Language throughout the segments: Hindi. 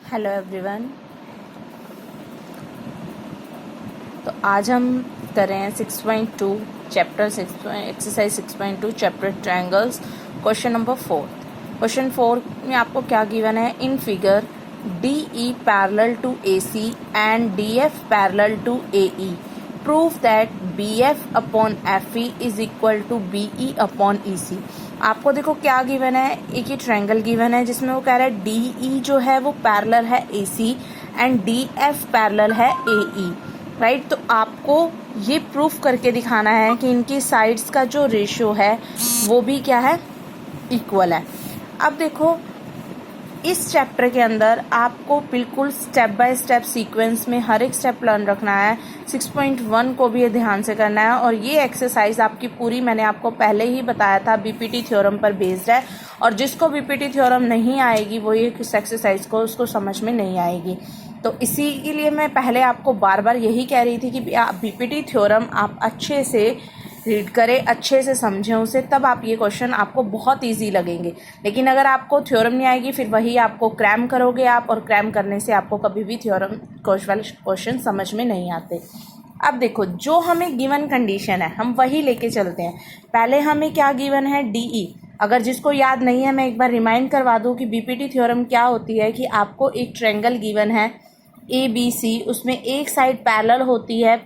Hello everyone. तो आज हम कर रहे हैं 6.2 chapter 6 exercise 6.2 chapter triangles question number 4। Question 4 में आपको क्या गिवन है? In figure DE parallel to AC and DF parallel to AE prove that BF upon FE is equal to BE upon EC। आपको देखो क्या गिवन है, एक ही ट्रायंगल गिवन है जिसमें वो कह रहा है DE जो है वो पैरेलल है AC एंड DF पैरेलल है AE, राइट। तो आपको ये प्रूफ करके दिखाना है कि इनकी साइड्स का जो रेशियो है वो भी क्या है, इक्वल है। अब देखो इस चैप्टर के अंदर आपको बिल्कुल स्टेप बाय स्टेप सीक्वेंस में हर एक स्टेप लर्न रखना है। 6.1 को भी ये ध्यान से करना है और ये एक्सरसाइज आपकी पूरी मैंने आपको पहले ही बताया था बीपीटी थ्योरम पर बेस्ड है, और जिसको बीपीटी थ्योरम नहीं आएगी वो ये इस एक्सरसाइज को उसको समझ में नहीं आएगी। तो इसी के लिए मैं पहले आपको बार बार यही कह रही थी कि बीपीटी थ्योरम आप अच्छे से रीड करें, अच्छे से समझें उसे, तब आप ये क्वेश्चन आपको बहुत इजी लगेंगे। लेकिन अगर आपको थ्योरम नहीं आएगी फिर वही आपको क्रैम करोगे आप, और क्रैम करने से आपको कभी भी थ्योरम क्वेश्चन समझ में नहीं आते। अब देखो जो हमें गिवन कंडीशन है हम वही लेके चलते हैं। पहले हमें क्या गिवन है, DE। अगर जिसको याद नहीं है मैं एक बार रिमाइंड करवा दूं कि बीपीटी थ्योरम क्या होती है, कि आपको एक ट्रायंगल गिवन है ABC, उसमें एक साइड पैरेलल होती है,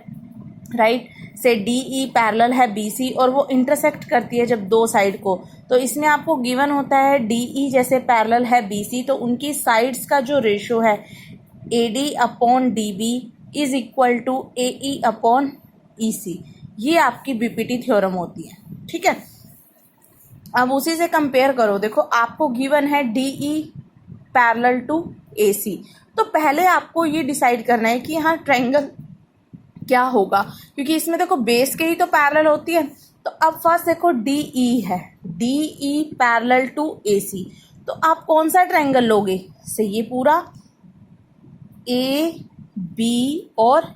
राइट, से DE पैरेलल है BC और वो इंटरसेक्ट करती है जब दो साइड को। तो इसमें आपको गिवन होता है DE जैसे पैरेलल है BC, तो उनकी साइड्स का जो रेशियो है AD upon DB is equal to AE upon EC। ये आपकी बीपीटी थ्योरम होती है, ठीक है। अब उसी से कंपेयर करो, देखो आपको गिवन है DE पैरेलल टू AC, तो पहले आपको ये डिसाइड करना है कि यहाँ ट्रायंगल क्या होगा, क्योंकि इसमें देखो बेस के ही तो पैरेलल होती है। तो अब फर्स्ट देखो DE है, DE पैरेलल टू AC, तो आप कौन सा ट्रायंगल लोगे? से ये पूरा AB और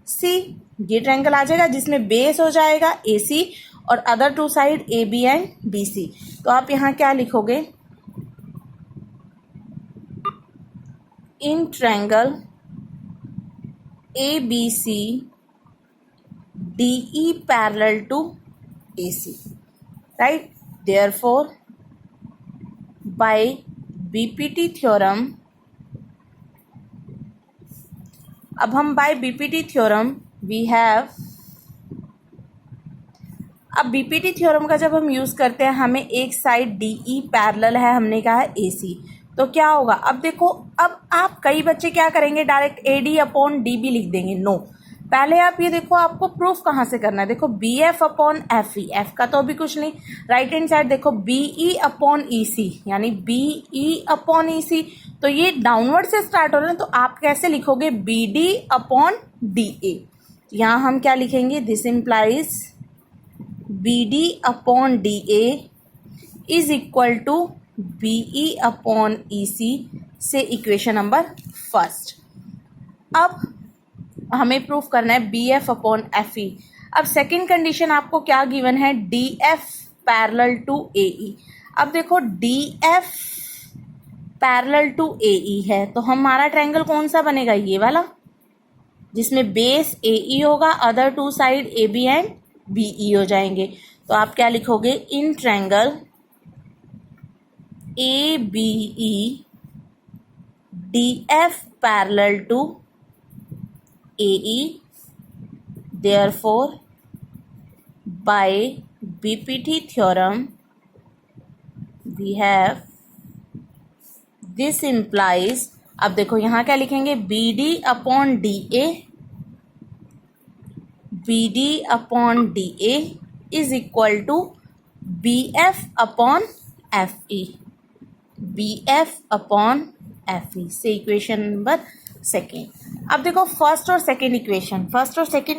C, ये ट्रायंगल आ जाएगा जिसमें बेस हो जाएगा AC और other two side AB and BC। तो आप यहाँ क्या लिखोगे, in triangle ABC DE parallel to AC, right? Therefore, by BPT theorem, अब हम by BPT theorem we have, अब BPT थ्योरम का जब हम यूज़ करते हैं हमें एक साइड DE पैरेलल है, हमने कहा है AC, तो क्या होगा? अब देखो, अब आप कई बच्चे क्या करेंगे, डायरेक्ट AD अपॉन DB लिख देंगे। नो, पहले आप ये देखो आपको प्रूफ कहाँ से करना है। देखो BF अपॉन FE, F का तो अभी कुछ नहीं, राइट हैंड साइड देखो BE अपॉन EC, यानी BE अपॉन EC, तो ये डाउनवर्ड से स्टार्ट हो रहे हैं, तो आप कैसे लिखोगे, BD अपॉन DA। यहाँ हम क्या लिखेंगे, this implies BD upon DA is equal to BE upon EC से इक्वेशन नंबर फर्स्ट। अब हमें प्रूफ करना है BF अपॉन FE। अब सेकंड कंडीशन आपको क्या गिवन है, DF पैरेलल टू AE। अब देखो DF पैरेलल टू AE है, तो हमारा ट्रायंगल कौन सा बनेगा, ये वाला जिसमें बेस AE होगा, other two side AB and BE हो जाएंगे। तो आप क्या लिखोगे, in triangle ABE DF parallel to AE, therefore by BPT theorem we have, this implies, अब देखो यहाँ क्या लिखेंगे, BD upon DA, BD upon DA is equal to BF upon FE, BF upon FE से इक्वेशन नंबर सेकेंड। अब देखो फर्स्ट और सेकेंड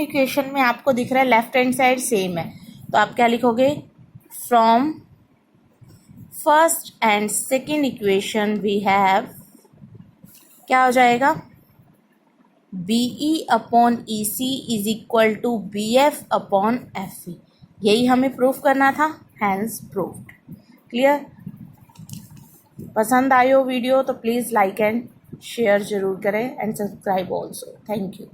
इक्वेशन में आपको दिख रहा है लेफ्ट हैंड साइड सेम है, तो आप क्या लिखोगे, from first and second equation we have, क्या हो जाएगा, BE upon EC is equal to BF upon FE। यही हमें प्रूफ करना था, हैंस प्रूफ्ड। क्लियर? पसंद आई हो वीडियो तो प्लीज़ लाइक एंड शेयर ज़रूर करें and subscribe also. Thank you.